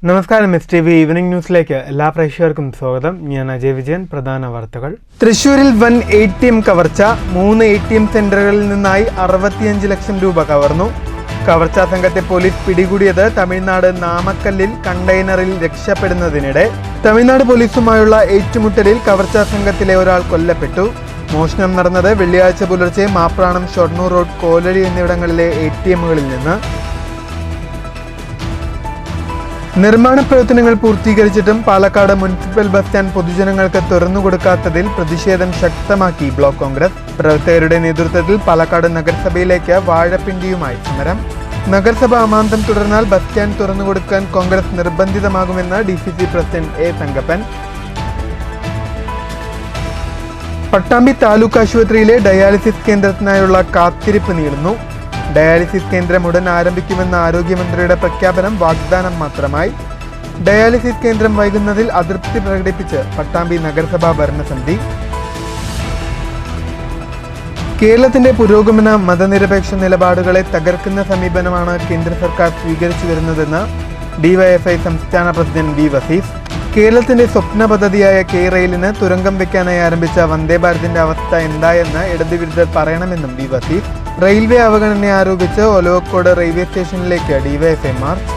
നമസ്കാരം. STV evening ന്യൂസിലേക്ക് എല്ലാ പ്രേക്ഷകർക്കും സ്വാഗതം. ഞാൻ അജയ് വിജയൻ. പ്രധാന വാർത്തകൾ. തൃശൂരിൽ വൻ ATM കവർച്ച. 3 ATM സെന്ററുകളിൽ നിന്നായി 65 ലക്ഷം രൂപ കവർന്നു. കവർച്ചാ സംഘത്തെ പോലീസ് പിടികൂടിയത് തമിഴ്നാട് നാമക്കല്ലിൽ കണ്ടെയ്നറിൽ രക്ഷപ്പെടുന്നതിനിടെ. തമിഴ്നാട് പോലീസുമായുള്ള ഏറ്റുമുട്ടലിൽ കവർച്ചാ സംഘത്തിലെ ഒരാൾ കൊല്ലപ്പെട്ടു. മോഷണം നടന്നത് വെള്ളിയാഴ്ച പുലർച്ചെ മാപ്രാണം, ഷൊർണൂർ റോഡ്, കോലഴി എന്നിവിടങ്ങളിലെ ATMകളിൽ നിന്ന്. നിർമ്മാണ പ്രവർത്തനങ്ങൾ പൂർത്തീകരിച്ചിട്ടും പാലക്കാട് മുനിസിപ്പൽ ബസ് സ്റ്റാൻഡ് പൊതുജനങ്ങൾക്ക് തുറന്നുകൊടുക്കാത്തതിൽ പ്രതിഷേധം ശക്തമാക്കി ബ്ലോക്ക് കോൺഗ്രസ്. പ്രവർത്തകരുടെ നേതൃത്വത്തിൽ പാലക്കാട് നഗരസഭയിലേക്ക് വാഴപ്പിണ്ടിയുമായി സമരം. നഗരസഭ അമാന്തം തുടർന്നാൽ ബസ് സ്റ്റാൻഡ് തുറന്നുകൊടുക്കാൻ കോൺഗ്രസ് നിർബന്ധിതമാകുമെന്ന് DCC president A. Thankappan. Pattambi taluk ആശുപത്രിയിലെ ഡയാലിസിസ് കേന്ദ്രത്തിനായുള്ള കാത്തിരിപ്പ് നീളുന്നു. ഡയാലിസിസ് കേന്ദ്രം ഉടൻ ആരംഭിക്കുമെന്ന ആരോഗ്യമന്ത്രിയുടെ പ്രഖ്യാപനം വാഗ്ദാനം മാത്രമായി. ഡയാലിസിസ് കേന്ദ്രം വൈകുന്നതിൽ അതൃപ്തി പ്രകടിപ്പിച്ച് പട്ടാമ്പി നഗരസഭാ ഭരണസമിതി. കേരളത്തിന്റെ പുരോഗമന മതനിരപേക്ഷ നിലപാടുകളെ തകർക്കുന്ന സമീപനമാണ് കേന്ദ്ര സർക്കാർ സ്വീകരിച്ചു വരുന്നതെന്ന് DYFI സംസ്ഥാന പ്രസിഡന്റ് V. വസീഫ്. കേരളത്തിന്റെ സ്വപ്ന പദ്ധതിയായ K-റെയിലിന് തുരങ്കം വെക്കാനായി ആരംഭിച്ച വന്ദേ ഭാരതിന്റെ അവസ്ഥ എന്തായെന്ന് ഇടതുവിരുദ്ധർ പറയണമെന്നും V. വസീഫ്. റെയിൽവേ അവഗണന ആരോപിച്ച് ഒലവക്കോട് റെയിൽവേ സ്റ്റേഷനിലേക്ക് DYFI മാർച്ച്.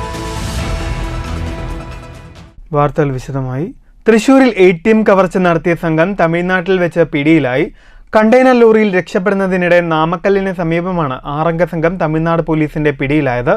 വാർത്തകൾ വിശദമായി. തൃശൂരിൽ ATM കവർച്ച നടത്തിയ സംഘം തമിഴ്നാട്ടിൽ വെച്ച് പിടിയിലായി. കണ്ടെയ്നർ ലോറിയിൽ രക്ഷപ്പെടുന്നതിനിടെ നാമക്കല്ലിന് സമീപമാണ് 6 അംഗ സംഘം തമിഴ്നാട് പോലീസിന്റെ പിടിയിലായത്.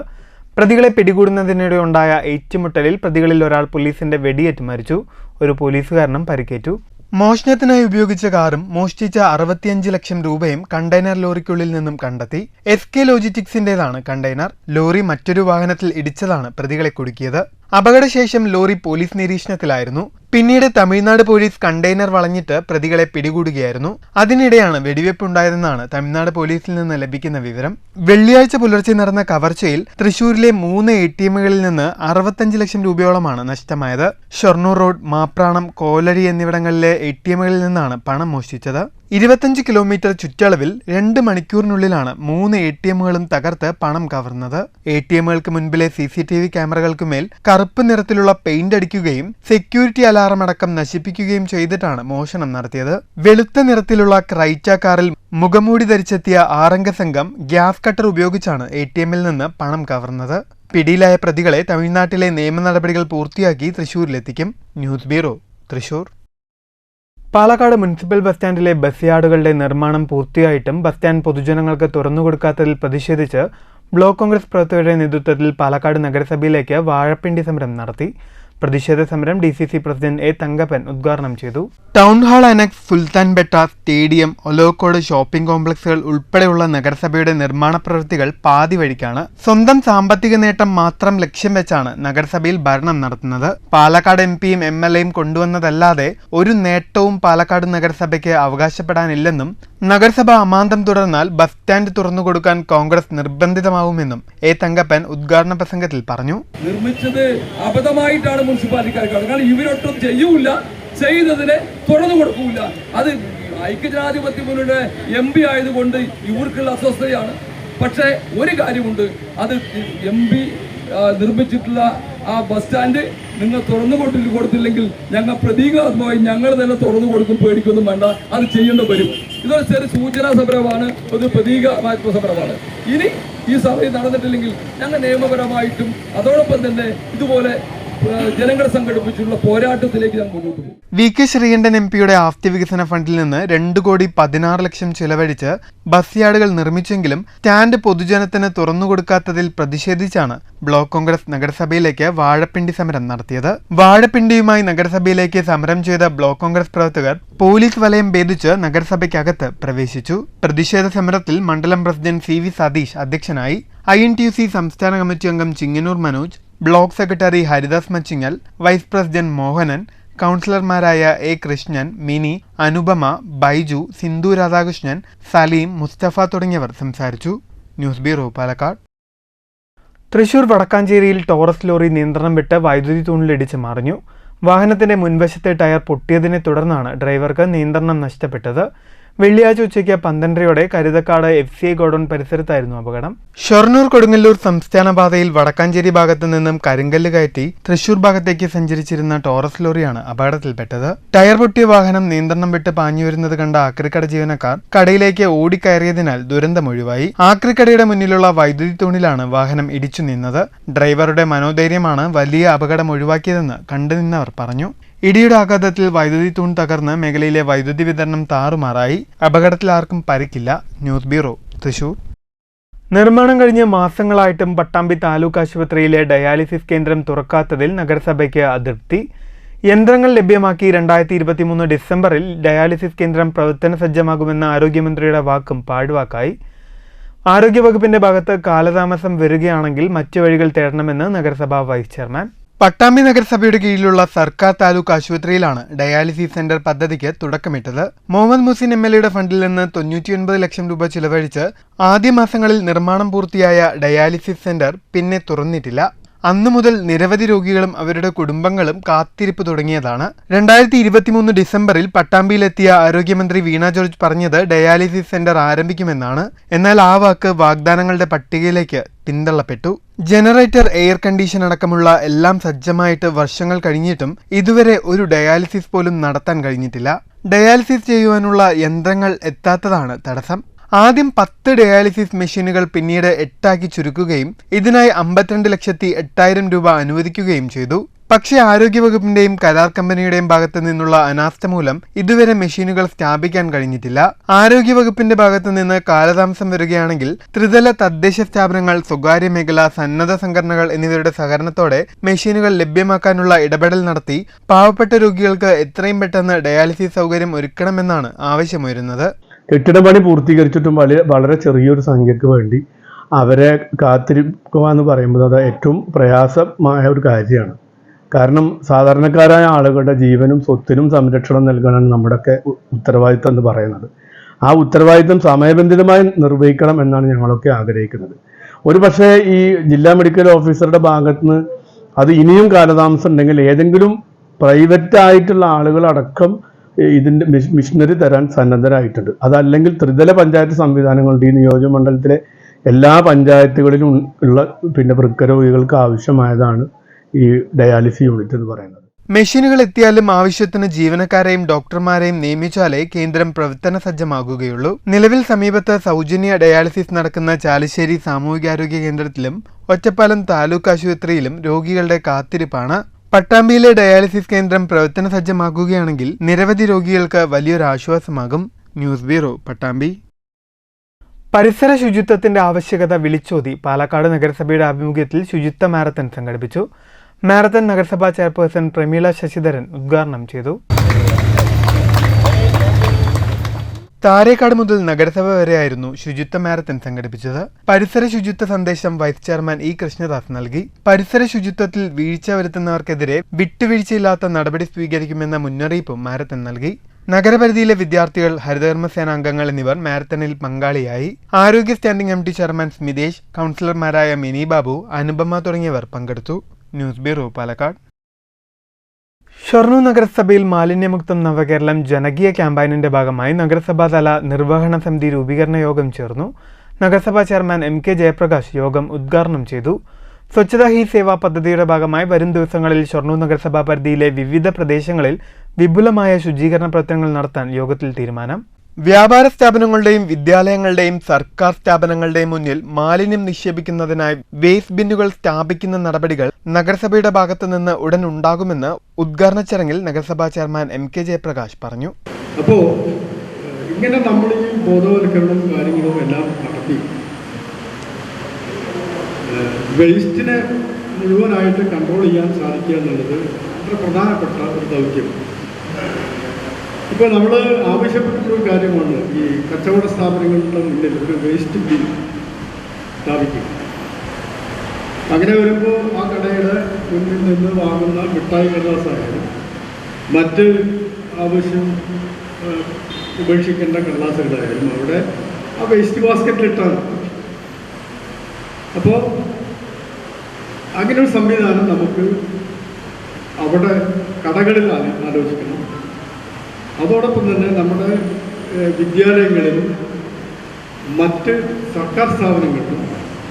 പ്രതികളെ പിടികൂടുന്നതിനിടെ ഉണ്ടായ ഏറ്റുമുട്ടലിൽ പ്രതികളിൽ ഒരാൾ പോലീസിന്റെ വെടിയേറ്റ് മരിച്ചു. ഒരു പോലീസുകാരനും പരിക്കേറ്റു. മോഷണത്തിനായി ഉപയോഗിച്ച കാറും മോഷ്ടിച്ച 65 ലക്ഷം രൂപയും കണ്ടെയ്നർ ലോറിക്കുള്ളിൽ നിന്നും കണ്ടെത്തി. SK ലോജിസ്റ്റിക്സിന്റേതാണ് container. ലോറി മറ്റൊരു വാഹനത്തിൽ ഇടിച്ചതാണ് പ്രതികളെ കുടുക്കിയത്. അപകടശേഷം ലോറി പോലീസ് നിരീക്ഷണത്തിലായിരുന്നു. പിന്നീട് തമിഴ്നാട് പോലീസ് കണ്ടെയ്നർ വളഞ്ഞിട്ട് പ്രതികളെ പിടികൂടുകയായിരുന്നു. അതിനിടെയാണ് വെടിവെപ്പുണ്ടായതെന്നാണ് തമിഴ്നാട് പോലീസിൽ നിന്ന് ലഭിക്കുന്ന വിവരം. വെള്ളിയാഴ്ച പുലർച്ചെ നടന്ന കവർച്ചയിൽ തൃശൂരിലെ 3 ATMകളിൽ നിന്ന് 65 ലക്ഷം രൂപയോളമാണ് നഷ്ടമായത്. ഷൊർണൂർ റോഡ്, മാപ്രാണം, കോലഴി എന്നിവിടങ്ങളിലെ ATMകളിൽ നിന്നാണ് പണം മോഷ്ടിച്ചത്. 25 കിലോമീറ്റർ ചുറ്റളവിൽ 2 മണിക്കൂറിനുള്ളിലാണ് 3 ATMകളും തകർത്ത് പണം കവർന്നത്. ATMകൾക്ക് മുൻപിലെ CCTV ക്യാമറകൾക്കുമേൽ കറുപ്പ് നിറത്തിലുള്ള പെയിന്റ് അടിക്കുകയും സെക്യൂരിറ്റി അലാറം അടക്കം നശിപ്പിക്കുകയും ചെയ്തിട്ടാണ് മോഷണം നടത്തിയത്. വെളുത്ത നിറത്തിലുള്ള ക്രൈറ്റ കാറിൽ മുഖംമൂടി ധരിച്ചെത്തിയ 6 അംഗ സംഘം ഗ്യാസ് കട്ടർ ഉപയോഗിച്ചാണ് ATMൽ നിന്ന് പണം കവർന്നത്. പിടിയിലായ പ്രതികളെ തമിഴ്നാട്ടിലെ നിയമ നടപടികൾ പൂർത്തിയാക്കി തൃശൂരിലെത്തിക്കും. News bureau, Thrissur. Palakkad municipal bus സ്റ്റാൻഡിലെ ബസ് യാർഡുകളുടെ നിർമ്മാണം പൂർത്തിയായിട്ടും ബസ് സ്റ്റാൻഡ് പൊതുജനങ്ങൾക്ക് തുറന്നുകൊടുക്കാത്തതിൽ പ്രതിഷേധിച്ച് ബ്ലോക്ക് കോൺഗ്രസ് പ്രവർത്തകരുടെ നേതൃത്വത്തിൽ പാലക്കാട് നഗരസഭയിലേക്ക് വാഴപ്പിണ്ടി സമരം നടത്തി. പ്രതിഷേധ സമരം DCC പ്രസിഡന്റ് A. തങ്കപ്പൻ ഉദ്ഘാടനം ചെയ്തു. Town hall annex, Sultanpet, stadium, Olavakkode shopping കോംപ്ലക്സുകൾ ഉൾപ്പെടെയുള്ള നഗരസഭയുടെ നിർമ്മാണ പ്രവൃത്തികൾ പാതി വഴിക്കാണ്. സ്വന്തം സാമ്പത്തിക നേട്ടം മാത്രം ലക്ഷ്യം വെച്ചാണ് നഗരസഭയിൽ ഭരണം നടത്തുന്നത്. പാലക്കാട് MPയും MLAയും കൊണ്ടുവന്നതല്ലാതെ ഒരു നേട്ടവും പാലക്കാട് നഗരസഭയ്ക്ക് അവകാശപ്പെടാനില്ലെന്നും നഗരസഭ അമാന്തം തുടർന്നാൽ ബസ് സ്റ്റാൻഡ് തുറന്നുകൊടുക്കാൻ കോൺഗ്രസ് നിർബന്ധിതമാവുമെന്നും A. തങ്കപ്പൻ ഉദ്ഘാടന പ്രസംഗത്തിൽ പറഞ്ഞു. നിർമ്മിച്ചത് അബദ്ധമായിട്ടാണ് മുനിസിപ്പാലിറ്റിക്കാർക്ക്. കാരണം ഇവരൊട്ടും ചെയ്യൂല, ചെയ്തതിനെ തുറന്നു കൊടുക്കൂല. അത് ഐക്യജനാധിപത്യ മുന്നണിയുടെ MP ആയതുകൊണ്ട് ഇവർക്കുള്ള അസ്വസ്ഥതയാണ്. പക്ഷേ ഒരു കാര്യമുണ്ട്, അത് MP നിർമ്മിച്ചിട്ടുള്ള ആ ബസ് സ്റ്റാൻഡ് നിങ്ങൾ തുറന്നു കൊടുത്തില്ലെങ്കിൽ ഞങ്ങൾ പ്രതീകാത്മകമായി ഞങ്ങൾ തന്നെ തുറന്നു കൊടുക്കും. പേടിക്കൊന്നും വേണ്ട, അത് ചെയ്യേണ്ടി വരും. ഇതൊരു ചെറിയ സൂചനാ സമരമാണ്, ഒരു പ്രതീകമായിട്ടുള്ള സമരമാണ്. ഇനി ഈ സമയം നടന്നിട്ടില്ലെങ്കിൽ ഞങ്ങൾ നിയമപരമായിട്ടും അതോടൊപ്പം തന്നെ ഇതുപോലെ ജനങ്ങളെ സംഘടിപ്പിച്ചുള്ള പോരാട്ടത്തിലേക്ക് ഞാൻ മുന്നോട്ട് പോകും. VK ശ്രീകണ്ഠൻ MPയുടെ ആസ്തി വികസന ഫണ്ടിൽ നിന്ന് 2,16 ലക്ഷം ചിലവഴിച്ച് ബസ് യാർഡുകൾ നിർമ്മിച്ചെങ്കിലും സ്റ്റാൻഡ് പൊതുജനത്തിന് തുറന്നുകൊടുക്കാത്തതിൽ പ്രതിഷേധിച്ചാണ് ബ്ലോക്ക് കോൺഗ്രസ് നഗരസഭയിലേക്ക് വാഴപ്പിണ്ടി സമരം നടത്തിയത്. വാഴപ്പിണ്ടിയുമായി നഗരസഭയിലേക്ക് സമരം ചെയ്ത ബ്ലോക്ക് കോൺഗ്രസ് പ്രവർത്തകർ പോലീസ് വലയം ഭേദിച്ച് നഗരസഭയ്ക്കകത്ത് പ്രവേശിച്ചു. പ്രതിഷേധ സമരത്തിൽ മണ്ഡലം പ്രസിഡന്റ് CV സതീഷ് അധ്യക്ഷനായി. INTUC സംസ്ഥാന കമ്മിറ്റി അംഗം Chinganoor Manoj, block secretary Haridas Machingal, vice president Mohanan, കൗൺസിലർമാരായ A. കൃഷ്ണൻ, മിനി, അനുപമ, ബൈജു, സിന്ധു രാധാകൃഷ്ണൻ, സലീം, മുസ്തഫ തുടങ്ങിയവർ സംസാരിച്ചു. News bureau, Palakkad. തൃശൂർ വടക്കാഞ്ചേരിയിൽ ടോറസ് ലോറി നിയന്ത്രണം വിട്ട് വൈദ്യുതി തൂണിലിടിച്ച് മറിഞ്ഞു. വാഹനത്തിന്റെ മുൻവശത്തെ ടയർ പൊട്ടിയതിനെ തുടർന്നാണ് ഡ്രൈവർക്ക് നിയന്ത്രണം നഷ്ടപ്പെട്ടത്. വെള്ളിയാഴ്ച ഉച്ചയ്ക്ക് 12:30 കരുതക്കാട് FCI ഗോഡൌൺ പരിസരത്തായിരുന്നു അപകടം. ഷൊർണൂർ കൊടുങ്ങല്ലൂർ സംസ്ഥാന പാതയിൽ വടക്കാഞ്ചേരി ഭാഗത്തു നിന്നും കരിങ്കല്ല് കയറ്റി തൃശൂർ ഭാഗത്തേക്ക് സഞ്ചരിച്ചിരുന്ന ടോറസ് ലോറിയാണ് അപകടത്തിൽപ്പെട്ടത്. ടയർ പൊട്ടിയ വാഹനം നിയന്ത്രണം വിട്ട് പാഞ്ഞുവരുന്നത് കണ്ട ആക്രിക്കട ജീവനക്കാർ കടയിലേക്ക് ഓടിക്കയറിയതിനാൽ ദുരന്തമൊഴിവായി. ആക്രിക്കടയുടെ മുന്നിലുള്ള വൈദ്യുതി തൂണിലാണ് വാഹനം ഇടിച്ചു നിന്നത്. ഡ്രൈവറുടെ മനോധൈര്യമാണ് വലിയ അപകടം ഒഴിവാക്കിയതെന്ന് കണ്ടുനിന്നവർ പറഞ്ഞു. ഇടിയുടെ ആഘാതത്തിൽ വൈദ്യുതി തൂൺ തകർന്ന് മേഖലയിലെ വൈദ്യുതി വിതരണം താറുമാറായി. അപകടത്തിൽ ആർക്കും പരിക്കില്ല. News bureau, Thrissur. നിർമ്മാണം കഴിഞ്ഞ് മാസങ്ങളായിട്ടും പട്ടാമ്പി താലൂക്ക് ആശുപത്രിയിലെ ഡയാലിസിസ് കേന്ദ്രം തുറക്കാത്തതിൽ നഗരസഭയ്ക്ക് അതൃപ്തി. യന്ത്രങ്ങൾ ലഭ്യമാക്കി 2023 ഡിസംബറിൽ ഡയാലിസിസ് കേന്ദ്രം പ്രവർത്തന സജ്ജമാകുമെന്ന ആരോഗ്യമന്ത്രിയുടെ വാക്കും പാഴ്വാക്കായി. ആരോഗ്യവകുപ്പിന്റെ ഭാഗത്ത് കാലതാമസം വരികയാണെങ്കിൽ മറ്റു വഴികൾ തേടണമെന്ന് നഗരസഭാ വൈസ് ചെയർമാൻ. പട്ടാമ്പി നഗരസഭയുടെ കീഴിലുള്ള സർക്കാർ താലൂക്ക് ആശുപത്രിയിലാണ് ഡയാലിസിസ് സെന്റർ പദ്ധതിക്ക് തുടക്കമിട്ടത്. മുഹമ്മദ് മുഹസിൻ MLAയുടെ ഫണ്ടിൽ നിന്ന് 99 ലക്ഷം രൂപ ചിലവഴിച്ച് ആദ്യ മാസങ്ങളിൽ നിർമ്മാണം പൂർത്തിയായ ഡയാലിസിസ് സെന്റർ പിന്നെ തുറന്നിട്ടില്ല. അന്നു മുതൽ നിരവധി രോഗികളും അവരുടെ കുടുംബങ്ങളും കാത്തിരിപ്പ് തുടങ്ങിയതാണ്. 2023 ഡിസംബറിൽ പട്ടാമ്പിയിലെത്തിയ ആരോഗ്യമന്ത്രി വീണ ജോർജ് പറഞ്ഞത് ഡയാലിസിസ് സെന്റർ ആരംഭിക്കുമെന്നാണ്. എന്നാൽ ആ വാക്ക് വാഗ്ദാനങ്ങളുടെ പട്ടികയിലേക്ക് പിന്തള്ളപ്പെട്ടു. ജനറേറ്റർ, എയർ കണ്ടീഷൻ അടക്കമുള്ള എല്ലാം സജ്ജമായിട്ട് വർഷങ്ങൾ കഴിഞ്ഞിട്ടും ഇതുവരെ ഒരു ഡയാലിസിസ് പോലും നടത്താൻ കഴിഞ്ഞിട്ടില്ല. ഡയാലിസിസ് ചെയ്യുവാനുള്ള യന്ത്രങ്ങൾ എത്താത്തതാണ് തടസ്സം. ആദ്യം 10 ഡയാലിസിസ് മെഷീനുകൾ പിന്നീട് 8 ചുരുക്കുകയും ഇതിനായി 52,08,000 രൂപ അനുവദിക്കുകയും ചെയ്തു. പക്ഷേ ആരോഗ്യവകുപ്പിന്റെയും കരാർ കമ്പനിയുടെയും ഭാഗത്തു നിന്നുള്ള അനാസ്ഥ മൂലം ഇതുവരെ മെഷീനുകൾ സ്ഥാപിക്കാൻ കഴിഞ്ഞിട്ടില്ല. ആരോഗ്യവകുപ്പിന്റെ ഭാഗത്തു നിന്ന് കാലതാമസം വരികയാണെങ്കിൽ ത്രിതല തദ്ദേശ സ്ഥാപനങ്ങൾ, സ്വകാര്യ മേഖല, സന്നദ്ധ സംഘടനകൾ എന്നിവരുടെ സഹകരണത്തോടെ മെഷീനുകൾ ലഭ്യമാക്കാനുള്ള ഇടപെടൽ നടത്തി പാവപ്പെട്ട രോഗികൾക്ക് എത്രയും പെട്ടെന്ന് ഡയാലിസിസ് സൗകര്യം ഒരുക്കണമെന്നാണ് ആവശ്യമുയരുന്നത്. കെട്ടിട പണി പൂർത്തീകരിച്ചിട്ടും വളരെ ചെറിയൊരു സംഖ്യക്ക് വേണ്ടി അവരെ കാത്തിരിക്കുക എന്ന് പറയുമ്പോൾ അത് ഏറ്റവും പ്രയാസമായ ഒരു കാര്യമാണ്. കാരണം സാധാരണക്കാരായ ആളുകളുടെ ജീവനും സ്വത്തിനും സംരക്ഷണം നൽകണമെന്ന് നമ്മുടെയൊക്കെ ഉത്തരവാദിത്തം എന്ന് പറയുന്നത്. ആ ഉത്തരവാദിത്തം സമയബന്ധിതമായി നിർവഹിക്കണം എന്നാണ് ഞങ്ങളൊക്കെ ആഗ്രഹിക്കുന്നത്. ഒരു പക്ഷേ ഈ ജില്ലാ മെഡിക്കൽ ഓഫീസറുടെ ഭാഗത്തുനിന്ന് അത് ഇനിയും കാലതാമസം ഉണ്ടെങ്കിൽ ഏതെങ്കിലും പ്രൈവറ്റ് ആയിട്ടുള്ള ആളുകളടക്കം ഇതിൻ്റെ മിഷനറി തരാൻ സന്നദ്ധരായിട്ടുണ്ട്. അതല്ലെങ്കിൽ ത്രിതല പഞ്ചായത്ത് സംവിധാനങ്ങളുടെ ഈ നിയോജകമണ്ഡലത്തിലെ എല്ലാ പഞ്ചായത്തുകളിലും ഉള്ള വൃക്കരോഗികൾക്ക് ആവശ്യമായതാണ് ഈ ഡയാലിസിസ് യൂണിറ്റ് എന്ന് പറയുന്നത്. മെഷീനുകൾ എത്തിയാലും ആവശ്യത്തിന് ജീവനക്കാരെയും ഡോക്ടർമാരെയും നിയമിച്ചാലേ കേന്ദ്രം പ്രവർത്തന സജ്ജമാകുകയുള്ളൂ. നിലവിൽ സമീപത്ത് സൗജന്യ ഡയാലിസിസ് നടക്കുന്ന ചാലിശ്ശേരി സാമൂഹികാരോഗ്യ കേന്ദ്രത്തിലും ഒറ്റപ്പാലം താലൂക്ക് ആശുപത്രിയിലും രോഗികളുടെ കാത്തിരിപ്പാണ്. പട്ടാമ്പിയിലെ ഡയാലിസിസ് കേന്ദ്രം പ്രവർത്തന സജ്ജമാക്കുകയാണെങ്കിൽ നിരവധി രോഗികൾക്ക് വലിയൊരു ആശ്വാസമാകും. News bureau, Pattambi. പരിസര ശുചിത്വത്തിന്റെ ആവശ്യകത വിളിച്ചോതി പാലക്കാട് നഗരസഭയുടെ ആഭിമുഖ്യത്തിൽ ശുചിത്വ മാരത്തൺ സംഘടിപ്പിച്ചു. മാരത്തൺ നഗരസഭാ ചെയർപേഴ്സൺ പ്രമീള ശശിധരൻ ഉദ്ഘാടനം ചെയ്തു. താരേക്കാട് മുതൽ നഗരസഭ വരെയായിരുന്നു ശുചിത്വ മാരത്തൺ സംഘടിപ്പിച്ചത്. പരിസര ശുചിത്വ സന്ദേശം വൈസ് ചെയർമാൻ E. കൃഷ്ണദാസ് നൽകി. പരിസര ശുചിത്വത്തിൽ വീഴ്ച വരുത്തുന്നവർക്കെതിരെ വിട്ടുവീഴ്ചയില്ലാത്ത നടപടി സ്വീകരിക്കുമെന്ന മുന്നറിയിപ്പും മാരത്തൺ നൽകി. നഗരപരിധിയിലെ വിദ്യാർത്ഥികൾ, ഹരിതകർമ്മസേന അംഗങ്ങൾ എന്നിവർ മാരത്തണിൽ പങ്കാളിയായി. ആരോഗ്യ സ്റ്റാൻഡിംഗ് കമ്മിറ്റി ചെയർമാൻ സ്മിതേഷ്, കൗൺസിലർമാരായ മിനി ബാബു, അനുപമ തുടങ്ങിയവർ പങ്കെടുത്തു. News bureau, Palakkad. ഷൊർണൂർ നഗരസഭയിൽ മാലിന്യമുക്തം നവകേരളം ജനകീയ ക്യാമ്പയിനിന്റെ ഭാഗമായി നഗരസഭാതല നിർവഹണ സമിതി രൂപീകരണ യോഗം ചേർന്നു. നഗരസഭാ ചെയർമാൻ MK ജയപ്രകാശ് യോഗം ഉദ്ഘാടനം ചെയ്തു. സ്വച്ഛതാ ഹി സേവ പദ്ധതിയുടെ ഭാഗമായി വരും ദിവസങ്ങളിൽ ഷൊർണൂർ നഗരസഭാ പരിധിയിലെ വിവിധ പ്രദേശങ്ങളിൽ വിപുലമായ ശുചീകരണ പ്രവർത്തനങ്ങൾ നടത്താൻ യോഗത്തിൽ തീരുമാനം. വ്യാപാര സ്ഥാപനങ്ങളുടെയും വിദ്യാലയങ്ങളുടെയും സർക്കാർ സ്ഥാപനങ്ങളുടെയും മുന്നിൽ മാലിന്യം നിക്ഷേപിക്കുന്നതിനായി വേസ്റ്റ് ബിന്നുകൾ സ്ഥാപിക്കുന്ന നടപടികൾ നഗരസഭയുടെ ഭാഗത്തുനിന്ന് ഉടൻ ഉണ്ടാകുമെന്ന് ഉദ്ഘാടന ചടങ്ങിൽ നഗരസഭാ ചെയർമാൻ MK ജയപ്രകാശ് പറഞ്ഞു. അപ്പോൾ ഇങ്ങനെ നമ്മൾ ഈ ബോധവൽക്കരണവും കാര്യങ്ങളും എല്ലാം നടത്തി വേസ്റ്റിനെ മുഴുവനായിട്ട് കൺട്രോൾ ചെയ്യാൻ സാധിക്കുക എന്നുള്ളത് വളരെ പ്രധാനപ്പെട്ട ഒരു ദൗത്യമാണ്. ഇപ്പോൾ നമ്മൾ ആവശ്യപ്പെട്ടിട്ടുള്ള കാര്യമാണ് ഈ കച്ചവട സ്ഥാപനങ്ങളുടെ മുന്നിൽ ഒരു വേസ്റ്റ് ബിൻ സ്ഥാപിക്കുക. അങ്ങനെ വരുമ്പോൾ ആ കടയുടെ മുന്നിൽ നിന്ന് വാങ്ങുന്ന മിഠായി കടലാസായാലും മറ്റ് ആവശ്യം ഉപേക്ഷിക്കേണ്ട കടലാസുകളായാലും അവിടെ ആ വേസ്റ്റ് ബാസ്ക്കറ്റിലിട്ടാണ്. അപ്പോൾ അങ്ങനെ ഒരു സംവിധാനം നമുക്ക് അവിടെ കടകളിൽ ആലോചിക്കണം. അതോടൊപ്പം തന്നെ നമ്മുടെ വിദ്യാലയങ്ങളിലും മറ്റ് സർക്കാർ സ്ഥാപനങ്ങളിലും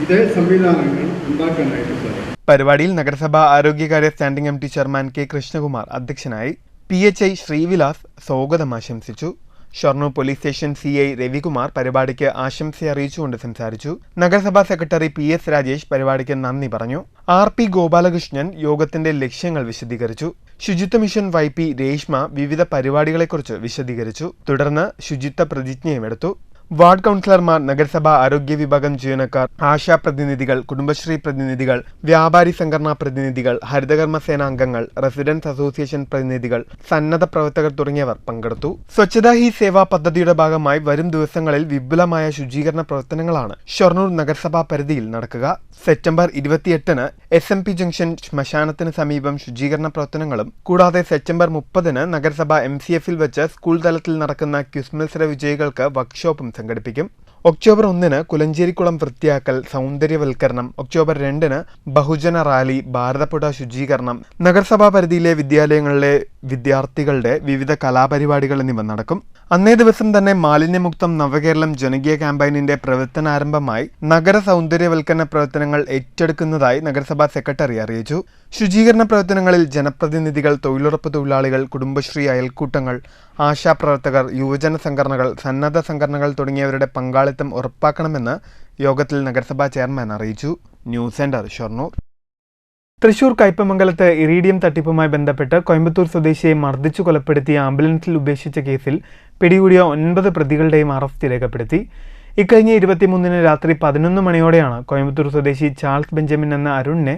ഇതേ സംവിധാനങ്ങൾ ഉണ്ടാക്കാനായിട്ട് സാധിക്കും. പരിപാടിയിൽ നഗരസഭാ ആരോഗ്യകാര്യ standing committee chairman K Krishnakumar അധ്യക്ഷനായി. PHI ശ്രീവിലാസ് സ്വാഗതം ആശംസിച്ചു. Shoranur police station CI Ravikumar പരിപാടിക്ക് ആശംസ അറിയിച്ചുകൊണ്ട് സംസാരിച്ചു. നഗരസഭാ സെക്രട്ടറി PS രാജേഷ് പരിപാടിക്ക് നന്ദി പറഞ്ഞു. RP ഗോപാലകൃഷ്ണൻ യോഗത്തിന്റെ ലക്ഷ്യങ്ങൾ വിശദീകരിച്ചു. ശുചിത്വ മിഷൻ YP രേഷ്മ വിവിധ പരിപാടികളെക്കുറിച്ച് വിശദീകരിച്ചു. തുടർന്ന് ശുചിത്വ പ്രതിജ്ഞയും എടുത്തു. വാർഡ് കൗൺസിലർമാർ, നഗരസഭാ ആരോഗ്യ വിഭാഗം ജീവനക്കാർ, ആശാ പ്രതിനിധികൾ, കുടുംബശ്രീ പ്രതിനിധികൾ, വ്യാപാരി സംഘടനാ പ്രതിനിധികൾ, ഹരിതകർമ്മസേന അംഗങ്ങൾ, റെസിഡൻസ് അസോസിയേഷൻ പ്രതിനിധികൾ, സന്നദ്ധ പ്രവർത്തകർ തുടങ്ങിയവർ പങ്കെടുത്തു. സ്വച്ഛതാ ഹി സേവ പദ്ധതിയുടെ ഭാഗമായി വരും ദിവസങ്ങളിൽ വിപുലമായ ശുചീകരണ പ്രവർത്തനങ്ങളാണ് ഷൊർണൂർ നഗരസഭാ പരിധിയിൽ നടക്കുക. സെപ്റ്റംബർ 28-ന് SMP ജംഗ്ഷൻ ശ്മശാനത്തിന് സമീപം ശുചീകരണ പ്രവർത്തനങ്ങളും കൂടാതെ സെപ്റ്റംബർ 30-ന് നഗരസഭ MCFൽ വെച്ച് സ്കൂൾ തലത്തിൽ നടക്കുന്ന ക്വിസ് മത്സര വിജയികൾക്ക് വർക്ക്ഷോപ്പും സംഘടിപ്പിക്കും. ഒക്ടോബർ 1-ന് കുലഞ്ചേരിക്കുളം വൃത്തിയാക്കൽ, സൗന്ദര്യവൽക്കരണം, ഒക്ടോബർ 2-ന് ബഹുജന റാലി, ഭാരതപ്പുഴ ശുചീകരണം, നഗരസഭാ പരിധിയിലെ വിദ്യാലയങ്ങളിലെ വിദ്യാർത്ഥികളുടെ വിവിധ കലാപരിപാടികൾ എന്നിവ നടക്കും. അന്നേ ദിവസം തന്നെ മാലിന്യമുക്തം നവകേരളം ജനകീയ ക്യാമ്പയിനിന്റെ പ്രവർത്തനാരംഭമായി നഗര സൗന്ദര്യവൽക്കരണ പ്രവർത്തനങ്ങൾ ഏറ്റെടുക്കുന്നതായി നഗരസഭാ സെക്രട്ടറി അറിയിച്ചു. ശുചീകരണ പ്രവർത്തനങ്ങളിൽ ജനപ്രതിനിധികൾ, തൊഴിലുറപ്പ് തൊഴിലാളികൾ, കുടുംബശ്രീ അയൽക്കൂട്ടങ്ങൾ, ആശാപ്രവർത്തകർ, യുവജന സംഘടനകൾ, സന്നദ്ധ സംഘടനകൾ തുടങ്ങിയവരുടെ പങ്കാളിത്തം ഉറപ്പാക്കണമെന്ന് യോഗത്തിൽ നഗരസഭാ ചെയർമാൻ അറിയിച്ചു. News centre, Shoranur. തൃശൂർ കയ്പമംഗലത്ത് ഇറീഡിയം തട്ടിപ്പുമായി ബന്ധപ്പെട്ട് കോയമ്പത്തൂർ സ്വദേശിയെ മർദ്ദിച്ചു കൊലപ്പെടുത്തി ആംബുലൻസിൽ ഉപേക്ഷിച്ച കേസിൽ പിടികൂടിയ 9 പ്രതികളുടെയും അറസ്റ്റ് രേഖപ്പെടുത്തി. ഇക്കഴിഞ്ഞ 23-ന് രാത്രി 11 മണിയോടെയാണ് കോയമ്പത്തൂർ സ്വദേശി ചാൾസ് ബെഞ്ചമിൻ എന്ന അരുണിനെ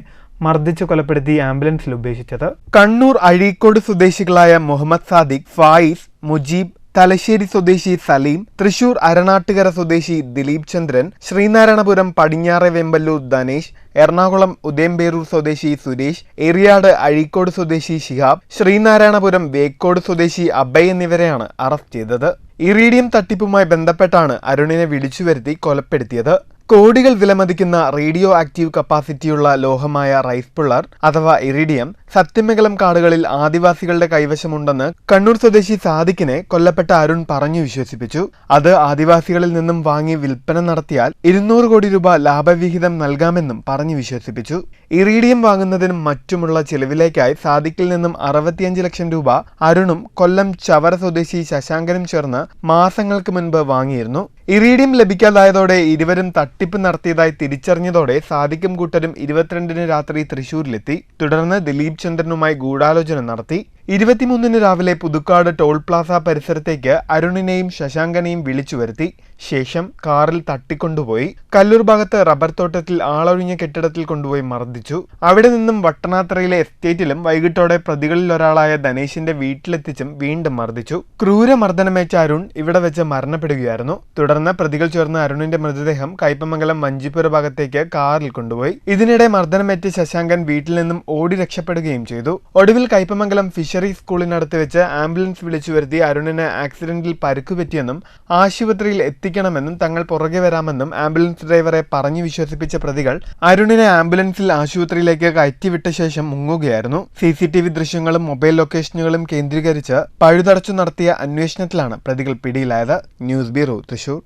മർദ്ദിച്ചു കൊലപ്പെടുത്തി ആംബുലൻസിൽ ഉപേക്ഷിച്ചത്. കണ്ണൂർ അഴീക്കോട് സ്വദേശികളായ മുഹമ്മദ് സാദിഖ്, ഫായിസ്, മുജീബ്, തലശ്ശേരി സ്വദേശി സലീം, തൃശൂർ അരണാട്ടുകര സ്വദേശി ദിലീപ് ചന്ദ്രൻ, ശ്രീനാരായണപുരം പടിഞ്ഞാറെ വെമ്പല്ലൂർ ധനേഷ്, എറണാകുളം ഉദയംപേരൂർ സ്വദേശി സുരേഷ്, ഏറിയാട് അഴീക്കോട് സ്വദേശി ശിഹാബ്, ശ്രീനാരായണപുരം വേക്കോട് സ്വദേശി അഭയ് എന്നിവരെയാണ് അറസ്റ്റ് ചെയ്തത്. ഇറീഡിയം തട്ടിപ്പുമായി ബന്ധപ്പെട്ടാണ് അരുണിനെ വിളിച്ചുവരുത്തി കൊലപ്പെടുത്തിയത്. കോടികൾ വിലമതിക്കുന്ന റേഡിയോ ആക്റ്റീവ് കപ്പാസിറ്റിയുള്ള ലോഹമായ റൈസ് പുള്ളർ അഥവാ ഇറിഡിയം സത്യമംഗലം കാടുകളിൽ ആദിവാസികളുടെ കൈവശമുണ്ടെന്ന് കണ്ണൂർ സ്വദേശി സാദിഖിനെ കൊല്ലപ്പെട്ട അരുൺ പറഞ്ഞു വിശ്വസിപ്പിച്ചു. അത് ആദിവാസികളിൽ നിന്നും വാങ്ങി വിൽപ്പന നടത്തിയാൽ 200 കോടി രൂപ ലാഭവിഹിതം നൽകാമെന്നും പറഞ്ഞു വിശ്വസിപ്പിച്ചു. ഇറീഡിയം വാങ്ങുന്നതിനും മറ്റുമുള്ള ചെലവിലേക്കായി സാദിഖിൽ നിന്നും 65 ലക്ഷം രൂപ അരുണും കൊല്ലം ചവറ സ്വദേശി ശശാങ്കനും ചേർന്ന് മാസങ്ങൾക്ക് മുൻപ് വാങ്ങിയിരുന്നു. ഇറീഡിയം ലഭിക്കാതായതോടെ ഇരുവരും തട്ടിപ്പ് നടത്തിയതായി തിരിച്ചറിഞ്ഞതോടെ സാദിഖും കൂട്ടരും 22-ന് രാത്രി തൃശൂരിലെത്തി. തുടർന്ന് ദിലീപ് ചന്ദ്രനുമായി ഗൂഢാലോചന നടത്തി. 23-ന് രാവിലെ പുതുക്കാട് ടോൾ പ്ലാസ പരിസരത്തേക്ക് അരുണിനെയും ശശാങ്കനെയും വിളിച്ചു വരുത്തി. ശേഷം കാറിൽ തട്ടിക്കൊണ്ടുപോയി കല്ലൂർ ഭാഗത്ത് റബ്ബർ തോട്ടത്തിൽ ആളൊഴിഞ്ഞ കെട്ടിടത്തിൽ കൊണ്ടുപോയി മർദ്ദിച്ചു. അവിടെ നിന്നും വട്ടനാത്രയിലെ എസ്റ്റേറ്റിലും വൈകിട്ടോടെ പ്രതികളിൽ ഒരാളായ ധനേഷിന്റെ വീട്ടിലെത്തിച്ചും വീണ്ടും മർദ്ദിച്ചു. ക്രൂരമർദ്ദനമേറ്റ അരുൺ ഇവിടെ വെച്ച് മരണപ്പെടുകയായിരുന്നു. തുടർന്ന് പ്രതികൾ ചേർന്ന് അരുണിന്റെ മൃതദേഹം കയ്പമംഗലം വഞ്ചിപ്പുര ഭാഗത്തേക്ക് കാറിൽ കൊണ്ടുപോയി. ഇതിനിടെ മർദ്ദനമേറ്റ് ശശാങ്കൻ വീട്ടിൽ നിന്നും ഓടി രക്ഷപ്പെടുകയും ചെയ്തു. ഒടുവിൽ കയ്പമംഗലം ഫിഷറി സ്കൂളിനടുത്ത് വെച്ച് ആംബുലൻസ് വിളിച്ചു വരുത്തി അരുണിന് ആക്സിഡന്റിൽ പരുക്കുപറ്റിയെന്നും ആശുപത്രിയിൽ എത്തിക്കണമെന്നും തങ്ങൾ പുറകെ വരാമെന്നും ആംബുലൻസ് ഡ്രൈവറെ പറഞ്ഞു വിശ്വസിപ്പിച്ച പ്രതികൾ അരുണിനെ ആംബുലൻസിൽ ആശുപത്രിയിലേക്ക് കയറ്റിവിട്ട ശേഷം മുങ്ങുകയായിരുന്നു. CCTV ദൃശ്യങ്ങളും മൊബൈൽ ലൊക്കേഷനുകളും കേന്ദ്രീകരിച്ച് പഴുതടച്ചു നടത്തിയ അന്വേഷണത്തിലാണ് പ്രതികൾ പിടിയിലായത്. News bureau, Thrissur.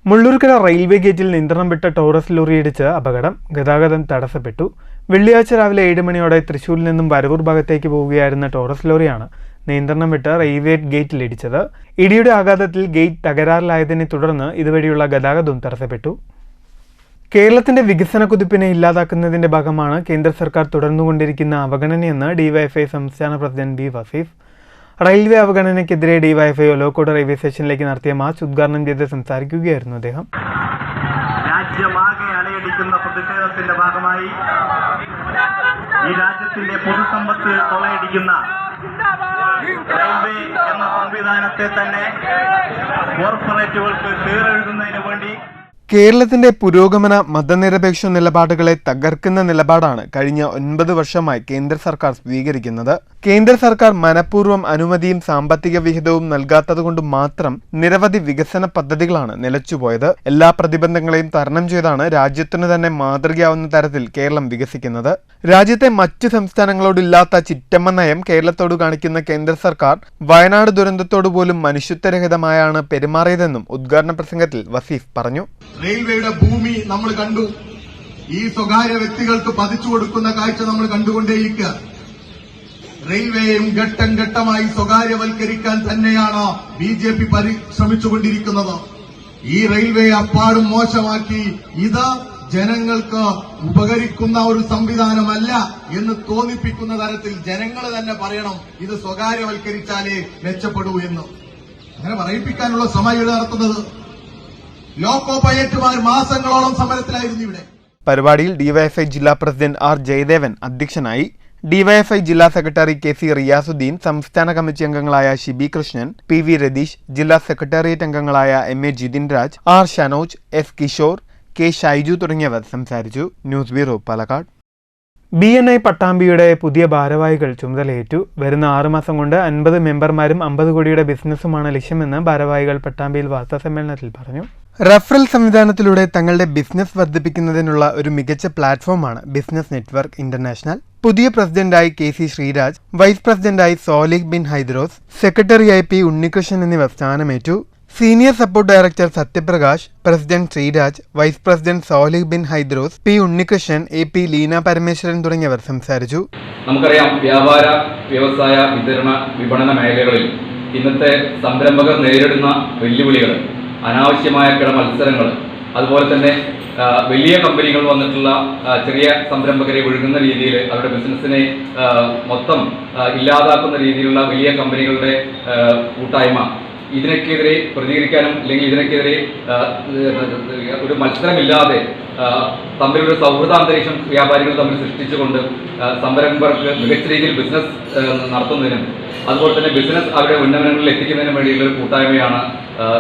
Mullurkara railway ഗേറ്റിൽ നിയന്ത്രണം വിട്ട ടോറസ് ലോറിയിടിച്ച് അപകടം. ഗതാഗതം തടസ്സപ്പെട്ടു. വെള്ളിയാഴ്ച രാവിലെ 7 മണിയോടെ തൃശൂരിൽ നിന്നും വരവൂർ ഭാഗത്തേക്ക് പോവുകയായിരുന്ന ടോറസ് ലോറിയാണ് നിയന്ത്രണം വിട്ട് റെയിൽവേ ഗേറ്റിൽ ഇടിച്ചത്. ഇടിയുടെ ആഘാതത്തിൽ ഗേറ്റ് തകരാറിലായതിനെ തുടർന്ന് ഇതുവഴിയുള്ള ഗതാഗതവും തടസ്സപ്പെട്ടു. കേരളത്തിന്റെ വികസന കുതിപ്പിനെ ഇല്ലാതാക്കുന്നതിന്റെ ഭാഗമാണ് കേന്ദ്ര സർക്കാർ തുടർന്നുകൊണ്ടിരിക്കുന്ന അവഗണനയെന്ന് DYFI സംസ്ഥാന പ്രസിഡന്റ് B. വസീഫ്. റെയിൽവേ അവഗണനയ്ക്കെതിരെ DYFI ഒലോക്കോട് റെയിൽവേ സ്റ്റേഷനിലേക്ക് നടത്തിയ മാർച്ച് ഉദ്ഘാടനം ചെയ്ത് സംസാരിക്കുകയായിരുന്നു അദ്ദേഹം. രാജ്യമാകെ അലയടിക്കുന്ന പ്രതിഷേധത്തിന്റെ ഭാഗമായി ഈ രാജ്യത്തിന്റെ പൊതുസമ്പത്ത് കൊള്ളയടിക്കുന്ന റെയിൽവേ എന്ന സംവിധാനത്തെ തന്നെ കോർപ്പറേറ്റുകൾക്ക് കീറെഴുതുന്നതിന് വേണ്ടി കേരളത്തിന്റെ പുരോഗമന മതനിരപേക്ഷ നിലപാടുകളെ തകർക്കുന്ന നിലപാടാണ് കഴിഞ്ഞ 9 വർഷമായി കേന്ദ്ര സർക്കാർ സ്വീകരിക്കുന്നത്. കേന്ദ്ര സർക്കാർ മനഃപൂർവ്വം അനുമതിയും സാമ്പത്തിക വിഹിതവും നൽകാത്തതുകൊണ്ട് മാത്രം നിരവധി വികസന പദ്ധതികളാണ് നിലച്ചുപോയത്. എല്ലാ പ്രതിബന്ധങ്ങളെയും തരണം ചെയ്താണ് രാജ്യത്തിനു തന്നെ മാതൃകയാവുന്ന തരത്തിൽ കേരളം വികസിക്കുന്നത്. രാജ്യത്തെ മറ്റ് സംസ്ഥാനങ്ങളോടില്ലാത്ത ചിറ്റമ്മ നയം കേരളത്തോട് കാണിക്കുന്ന കേന്ദ്ര സർക്കാർ വയനാട് ദുരന്തത്തോട് പോലും മനുഷ്യത്വരഹിതമായാണ് പെരുമാറിയതെന്നും ഉദ്ഘാടന പ്രസംഗത്തിൽ വസീഫ് പറഞ്ഞു. റെയിൽവേയുടെ ഭൂമി നമ്മൾ കണ്ടു. ഈ സ്വകാര്യ വ്യക്തികൾക്ക് പതിച്ചു കൊടുക്കുന്ന കാഴ്ച നമ്മൾ കണ്ടുകൊണ്ടേയിരിക്കുക. റെയിൽവേയും ഘട്ടം ഘട്ടമായി സ്വകാര്യവൽക്കരിക്കാൻ തന്നെയാണ് BJP പരിശ്രമിച്ചുകൊണ്ടിരിക്കുന്നത്. ഈ റെയിൽവേ അപ്പാടും മോശമാക്കി ഇത് ജനങ്ങൾക്ക് ഉപകരിക്കുന്ന ഒരു സംവിധാനമല്ല എന്ന് തോന്നിപ്പിക്കുന്ന തരത്തിൽ ജനങ്ങൾ തന്നെ പറയണം ഇത് സ്വകാര്യവൽക്കരിച്ചാലേ മെച്ചപ്പെടൂ എന്ന്. അങ്ങനെ പറയിപ്പിക്കാനുള്ള ശ്രമം നടത്തുന്നത്. ലോക്കോ പൈലറ്റുമാർ മാസങ്ങളോളം സമരത്തിലായിരുന്നു ഇവിടെ. പരിപാടിയിൽ ഡിവൈഎഫ്ഐ ജില്ലാ പ്രസിഡന്റ് R ജയദേവൻ അധ്യക്ഷനായി. ഡിവൈഎഫ്ഐ ജില്ലാ സെക്രട്ടറി KC റിയാസുദ്ദീൻ, സംസ്ഥാന കമ്മിറ്റി അംഗങ്ങളായ ഷിബി കൃഷ്ണൻ, PV രതീഷ്, ജില്ലാ സെക്രട്ടേറിയറ്റ് അംഗങ്ങളായ MA Jithin Raj, R Shanoj, F Kishore, K Shaiju തുടങ്ങിയവർ സംസാരിച്ചു. News bureau, Palakkad. BNI പട്ടാമ്പിയുടെ പുതിയ ഭാരവാഹികൾ ചുമതലയേറ്റു. വരുന്ന 6 മാസം കൊണ്ട് 50 മെമ്പർമാരും 50 കോടിയുടെ ബിസിനസ്സുമാണ് ലക്ഷ്യമെന്ന് ഭാരവാഹികൾ പട്ടാമ്പിയിൽ വാർത്താസമ്മേളനത്തിൽ പറഞ്ഞു. റഫറൽ സംവിധാനത്തിലൂടെ തങ്ങളുടെ ബിസിനസ് വർദ്ധിപ്പിക്കുന്നതിനുള്ള ഒരു മികച്ച പ്ലാറ്റ്ഫോമാണ് ബിസിനസ് നെറ്റ്വർക്ക് ഇന്റർനാഷണൽ. പുതിയ പ്രസിഡന്റായി KC ശ്രീരാജ്, വൈസ് പ്രസിഡന്റായി സോലിഹ് ബിൻ ഹൈദ്രോസ്, സെക്രട്ടറിയായി P ഉണ്ണികൃഷ്ണൻ എന്നിവർ സ്ഥാനമേറ്റു. Senior support director Sathyaprakash, president Sreeraj, vice president Solih bin Hydros, P Unnikrishnan, AP Leena Parameswaran തുടങ്ങിയവർ സംസാരിച്ചു. നമുക്കറിയാം, വ്യാപാര, വ്യവസായ, വിതരണ, വിപണന മേഖലകളിൽ ഇന്നത്തെ സംരംഭകർ നേരിടുന്ന വെല്ലുവിളികൾ, അനാവശ്യമായ മത്സരങ്ങൾ, അതുപോലെ തന്നെ വലിയ കമ്പനികൾ വന്നിട്ടുള്ള ചെറിയ സംരംഭകരെ ഒഴുകുന്ന രീതിയിൽ അവരുടെ ബിസിനസ്സിനെ മൊത്തം ഇല്ലാതാക്കുന്ന രീതിയിലുള്ള വലിയ കമ്പനികളുടെ കൂട്ടായ്മ, ഇതിനൊക്കെതിരെ പ്രതികരിക്കാനും അല്ലെങ്കിൽ ഇതിനൊക്കെതിരെ ഒരു മത്സരമില്ലാതെ തമ്മിലൊരു സൗഹൃദാന്തരീക്ഷം വ്യാപാരികൾ തമ്മിൽ സൃഷ്ടിച്ചുകൊണ്ട് സംരംഭകർക്ക് മികച്ച രീതിയിൽ ബിസിനസ് നടത്തുന്നതിനും അതുപോലെ തന്നെ ബിസിനസ് അവരുടെ ഉന്നമനങ്ങളിൽ എത്തിക്കുന്നതിനും വേണ്ടിയുള്ള ഒരു കൂട്ടായ്മയാണ്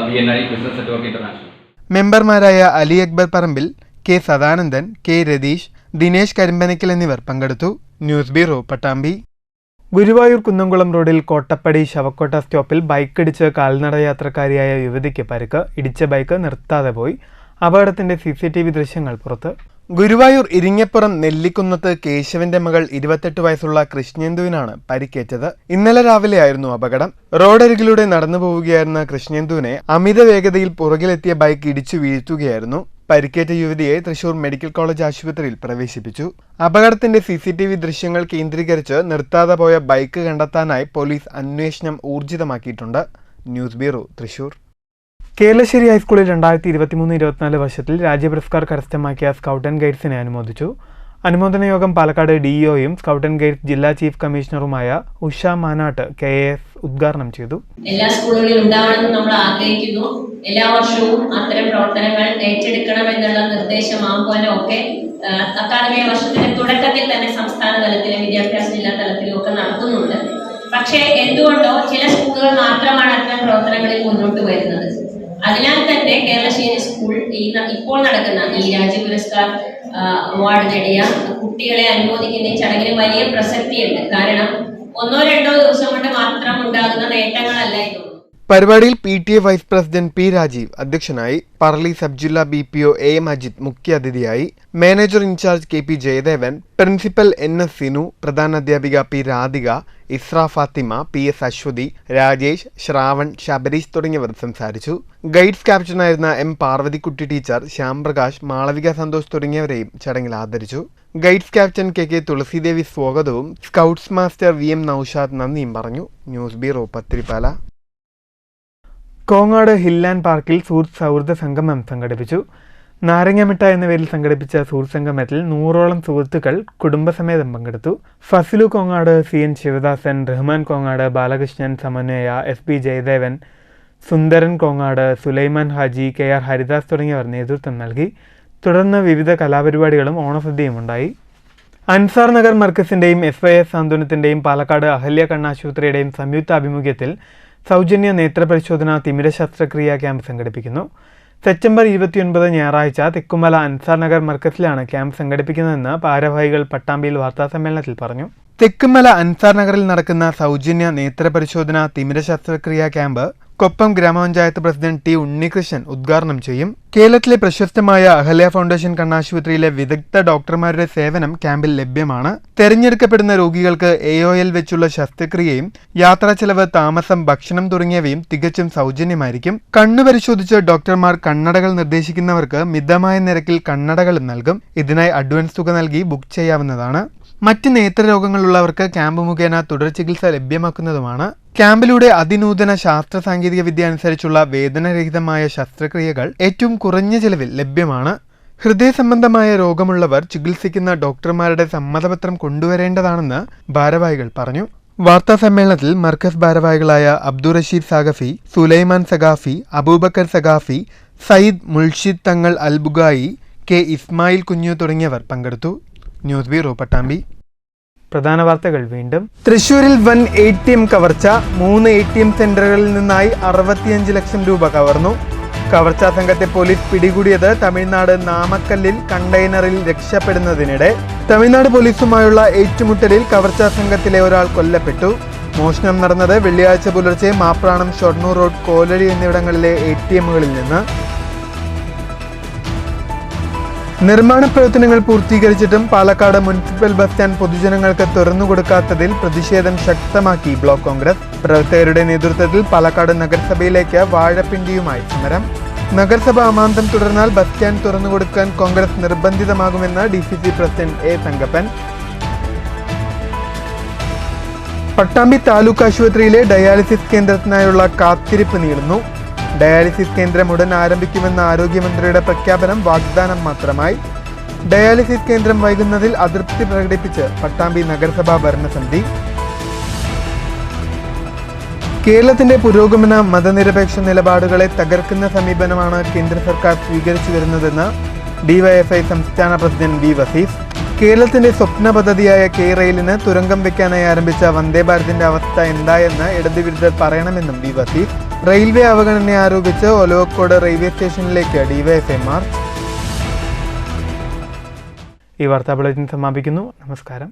BNI ബിസിനസ് നെറ്റ്വർക്ക് ഇന്റർനാഷണൽ. മെമ്പർമാരായ അലി അക്ബർ പറമ്പിൽ, K സദാനന്ദൻ, K രതീഷ്, ദിനേശ് കരിമ്പനക്കൽ എന്നിവർ പങ്കെടുത്തു. News bureau, Pattambi. ഗുരുവായൂർ കുന്നംകുളം റോഡിൽ കോട്ടപ്പടി ശവക്കോട്ട സ്റ്റോപ്പിൽ ബൈക്കിടിച്ച് കാൽനട യാത്രക്കാരിയായ യുവതിക്ക് പരിക്ക്. ഇടിച്ച ബൈക്ക് നിർത്താതെ പോയി. അപകടത്തിന്റെ CCTV ദൃശ്യങ്ങൾ പുറത്ത്. ഗുരുവായൂർ ഇരിങ്ങപ്പുറം നെല്ലിക്കുന്നത്ത് കേശവന്റെ മകൾ 28 വയസ്സുള്ള കൃഷ്ണേന്ദുവിനാണ് പരിക്കേറ്റത്. ഇന്നലെ രാവിലെയായിരുന്നു അപകടം. റോഡരികിലൂടെ നടന്നു പോവുകയായിരുന്ന കൃഷ്ണേന്ദുവിനെ അമിത വേഗതയിൽ പുറകിലെത്തിയ ബൈക്ക് ഇടിച്ചു വീഴ്ത്തുകയായിരുന്നു. പരിക്കേറ്റ യുവതിയെ തൃശൂർ മെഡിക്കൽ കോളേജ് ആശുപത്രിയിൽ പ്രവേശിപ്പിച്ചു. അപകടത്തിന്റെ CCTV ദൃശ്യങ്ങൾ കേന്ദ്രീകരിച്ച് നിർത്താതെ പോയ ബൈക്ക് കണ്ടെത്താനായി പോലീസ് അന്വേഷണം ഊർജിതമാക്കിയിട്ടുണ്ട്. News bureau, Thrissur. കേരളശ്ശേരി ഹൈസ്കൂളിൽ 2023-24 വർഷത്തിൽ രാജ്യപുരസ്കാർ കരസ്ഥമാക്കിയ സ്കൗട്ട് ആൻഡ് ഗൈഡ്സിനെ അനുമോദിച്ചു. അനുമോദന യോഗം പാലക്കാട് DEOയും സ്കൗട്ട് ആൻഡ് ഗൈഡ്സ് ജില്ലാ ചീഫ് കമ്മീഷണറുമായ ഉഷ മാനാട്ട് KAS ഉദ്ഘാടനം ചെയ്തു. എല്ലാ സ്കൂളുകളിലും ഉണ്ടാവണമെന്ന് നമ്മൾ ആഗ്രഹിക്കുന്നു. എല്ലാ വർഷവും അത്തരം പ്രവർത്തനങ്ങൾ ഏറ്റെടുക്കണമെന്നുള്ള നിർദ്ദേശം ആഹ്വാനം ഒക്കെ അക്കാദമിക വർഷത്തിന്റെ തുടക്കത്തിൽ തന്നെ സംസ്ഥാന തലത്തിലും വിദ്യാഭ്യാസ ജില്ലാ തലത്തിലും ഒക്കെ നടത്തുന്നുണ്ട്. പക്ഷേ എന്തുകൊണ്ടോ ചില സ്കൂളുകൾ മാത്രമാണ് അത്തരം പ്രവർത്തനങ്ങളിൽ മുന്നോട്ട് വരുന്നത്. അതിനാൽ തന്നെ കേരളശ്ശേരി സ്കൂൾ ഇപ്പോൾ നടക്കുന്ന ഈ രാജ്യ പുരസ്കാർ അവാർഡ് നേടിയ കുട്ടികളെ അനുമോദിക്കുന്ന ഈ ചടങ്ങിന് വലിയ പ്രസക്തിയുണ്ട്. കാരണം 1-2 ദിവസം കൊണ്ട് മാത്രം ഉണ്ടാകുന്ന നേട്ടങ്ങളല്ല ഇത്. പരിപാടിയിൽ PTA vice president P Rajeev അധ്യക്ഷനായി. പറളി സബ് ജില്ലാ BPO AM അജിത് മുഖ്യാതിഥിയായി. Manager incharge KP Jayadevan, principal NS Sinu, പ്രധാനാധ്യാപിക P രാധിക, ഇസ്ര ഫാത്തിമ, PS അശ്വതി, രാജേഷ്, ശ്രാവൺ, ശബരീഷ് തുടങ്ങിയവർ സംസാരിച്ചു. ഗൈഡ്സ് ക്യാപ്റ്റനായിരുന്ന M പാർവതിക്കുട്ടി ടീച്ചർ, ശ്യാംപ്രകാശ്, മാളവിക സന്തോഷ് തുടങ്ങിയവരെയും ചടങ്ങിൽ ആദരിച്ചു. ഗൈഡ്സ് ക്യാപ്റ്റൻ KK തുളസിദേവി സ്വാഗതവും സ്കൗട്ട്സ് മാസ്റ്റർ VM നൌഷാദ് നന്ദിയും പറഞ്ഞു. News bureau, Pathirippala. Kongad hill and പാർക്കിൽ സുഹൃത്ത് സൗഹൃദ സംഗമം സംഘടിപ്പിച്ചു. നാരങ്ങമിട്ട എന്ന പേരിൽ സംഘടിപ്പിച്ച സുഹൃത്ത് സംഗമത്തിൽ 100ഓളം സുഹൃത്തുക്കൾ കുടുംബസമേതം പങ്കെടുത്തു. ഫസിലു കോങ്ങാട്, CN ശിവദാസൻ, റഹ്മാൻ കോങ്ങാട്, ബാലകൃഷ്ണൻ, സമന്വയ, FB ജയദേവൻ, സുന്ദരൻ കോങ്ങാട്, സുലൈമാൻ ഹാജി, KR ഹരിദാസ് തുടങ്ങിയവർ നേതൃത്വം നൽകി. തുടർന്ന് വിവിധ കലാപരിപാടികളും ഓണസദ്യയും ഉണ്ടായി. അൻസാർ നഗർ മർക്കസിന്റെയും SYS സാന്ത്വനത്തിന്റെയും പാലക്കാട് അഹല്യ കണ്ണാശുപത്രിയുടെയും സംയുക്ത ആഭിമുഖ്യത്തിൽ സൗജന്യ നേത്രപരിശോധന തിമിര ശസ്ത്രക്രിയ ക്യാമ്പ് സംഘടിപ്പിക്കുന്നു. സെപ്റ്റംബർ 29 ഞായറാഴ്ച തെക്കുമല അൻസാർ നഗർ മർക്കസിലാണ് ക്യാമ്പ് സംഘടിപ്പിക്കുന്നതെന്ന് ഭാരവാഹികൾ പട്ടാമ്പിയിൽ വാർത്താസമ്മേളനത്തിൽ പറഞ്ഞു. തെക്കുമല അൻസാർ നഗറിൽ നടക്കുന്ന സൗജന്യ നേത്രപരിശോധന തിമിര ശസ്ത്രക്രിയാ ക്യാമ്പ് കൊപ്പം ഗ്രാമപഞ്ചായത്ത് പ്രസിഡന്റ് ടി ഉണ്ണികൃഷ്ണൻ ഉദ്ഘാടനം ചെയ്യും. കേരളത്തിലെ പ്രശസ്തമായ അഹല്യ ഫൗണ്ടേഷൻ കണ്ണാശുപത്രിയിലെ വിദഗ്ധ ഡോക്ടർമാരുടെ സേവനം ക്യാമ്പിൽ ലഭ്യമാണ്. തെരഞ്ഞെടുക്കപ്പെടുന്ന രോഗികൾക്ക് AOL വെച്ചുള്ള ശസ്ത്രക്രിയയും യാത്രാ ചെലവ്, താമസം, ഭക്ഷണം തുടങ്ങിയവയും തികച്ചും സൗജന്യമായിരിക്കും. കണ്ണു പരിശോധിച്ച് ഡോക്ടർമാർ കണ്ണടകൾ നിർദ്ദേശിക്കുന്നവർക്ക് മിതമായ നിരക്കിൽ കണ്ണടകളും നൽകും. ഇതിനായി അഡ്വാൻസ് തുക നൽകി ബുക്ക് ചെയ്യാവുന്നതാണ്. മറ്റ് നേത്രരോഗങ്ങളുള്ളവർക്ക് ക്യാമ്പ് മുഖേന തുടർ ചികിത്സ ലഭ്യമാക്കുന്നതുമാണ്. ക്യാമ്പിലൂടെ അതിനൂതന ശാസ്ത്ര സാങ്കേതിക വിദ്യ അനുസരിച്ചുള്ള വേദനരഹിതമായ ശസ്ത്രക്രിയകൾ ഏറ്റവും കുറഞ്ഞ ചെലവിൽ ലഭ്യമാണ്. ഹൃദയ സംബന്ധമായ രോഗമുള്ളവർ ചികിത്സിക്കുന്ന ഡോക്ടർമാരുടെ സമ്മതപത്രം കൊണ്ടുവരേണ്ടതാണെന്ന് ഭാരവാഹികൾ പറഞ്ഞു. വാർത്താ സമ്മേളനത്തിൽ മർക്കസ് ഭാരവാഹികളായ അബ്ദുൾ റഷീദ് സഖാഫി, സുലൈമാൻ സഖാഫി, അബൂബക്കർ സഖാഫി, സയ്യിദ് മുൾഷിദ് തങ്ങൾ അൽബുഗായി, കെ ഇസ്മായിൽ കുഞ്ഞു തുടങ്ങിയവർ പങ്കെടുത്തു. News bureau Pattambi. പ്രധാന വാർത്തകൾ വീണ്ടും. തൃശൂരിൽ വൻ ATM കവർച്ച. 3 ATM സെന്ററുകളിൽ നിന്നായി 65 ലക്ഷം രൂപ കവർന്നു. കവർച്ചാ സംഘത്തെ പോലീസ് പിടികൂടിയത് തമിഴ്നാട് നാമക്കല്ലിൽ കണ്ടെയ്നറിൽ രക്ഷപ്പെടുന്നതിനിടെ. തമിഴ്നാട് പോലീസുമായുള്ള ഏറ്റുമുട്ടലിൽ കവർച്ചാ സംഘത്തിലെ ഒരാൾ കൊല്ലപ്പെട്ടു. മോഷണം നടന്നത് വെള്ളിയാഴ്ച പുലർച്ചെ മാപ്രാണം, ഷൊർണൂർ റോഡ്, കോലടി എന്നിവിടങ്ങളിലെ ATMകളിൽ നിന്ന്. നിർമ്മാണ പ്രവർത്തനങ്ങൾ പൂർത്തീകരിച്ചിട്ടും പാലക്കാട് മുനിസിപ്പൽ ബസ് സ്റ്റാൻഡ് പൊതുജനങ്ങൾക്ക് തുറന്നുകൊടുക്കാത്തതിൽ പ്രതിഷേധം ശക്തമാക്കി ബ്ലോക്ക് കോൺഗ്രസ്. പ്രവർത്തകരുടെ നേതൃത്വത്തിൽ പാലക്കാട് നഗരസഭയിലേക്ക് വാഴപ്പിണ്ടിയുമായി സമരം. നഗരസഭ അമാന്തം തുടർന്നാൽ ബസ് സ്റ്റാൻഡ് തുറന്നുകൊടുക്കാൻ കോൺഗ്രസ് നിർബന്ധിതമാകുമെന്ന് DCC president A. Thankappan. Pattambi taluk ആശുപത്രിയിലെ ഡയാലിസിസ് കേന്ദ്രത്തിനായുള്ള കാത്തിരിപ്പ് നീളുന്നു. ഡയാലിസിസ് കേന്ദ്രം ഉടൻ ആരംഭിക്കുമെന്ന ആരോഗ്യമന്ത്രിയുടെ പ്രഖ്യാപനം വാഗ്ദാനം മാത്രമായി. ഡയാലിസിസ് കേന്ദ്രം വൈകുന്നതിൽ അതൃപ്തി പ്രകടിപ്പിച്ച് പട്ടാമ്പി നഗരസഭാ ഭരണസമിതി. കേരളത്തിന്റെ പുരോഗമന മതനിരപേക്ഷ നിലപാടുകളെ തകർക്കുന്ന സമീപനമാണ് കേന്ദ്ര സർക്കാർ സ്വീകരിച്ചു വരുന്നതെന്ന് DYFI സംസ്ഥാന പ്രസിഡന്റ് V. വസീഫ്. കേരളത്തിന്റെ സ്വപ്ന പദ്ധതിയായ K-റെയിലിന് തുരങ്കം വെക്കാനായി ആരംഭിച്ച വന്ദേ ഭാരതിന്റെ അവസ്ഥ എന്തായെന്ന് ഇടതുവിരുദ്ധർ പറയണമെന്നും V. വസീഫ്. റെയിൽവേ അവഗണന ആരോപിച്ച് ഒലവക്കോട് റെയിൽവേ സ്റ്റേഷനിലേക്ക് DYFI മാർച്ച്. ഈ വാർത്താ ബുള്ളറ്റിൻ സമാപിക്കുന്നു. നമസ്കാരം.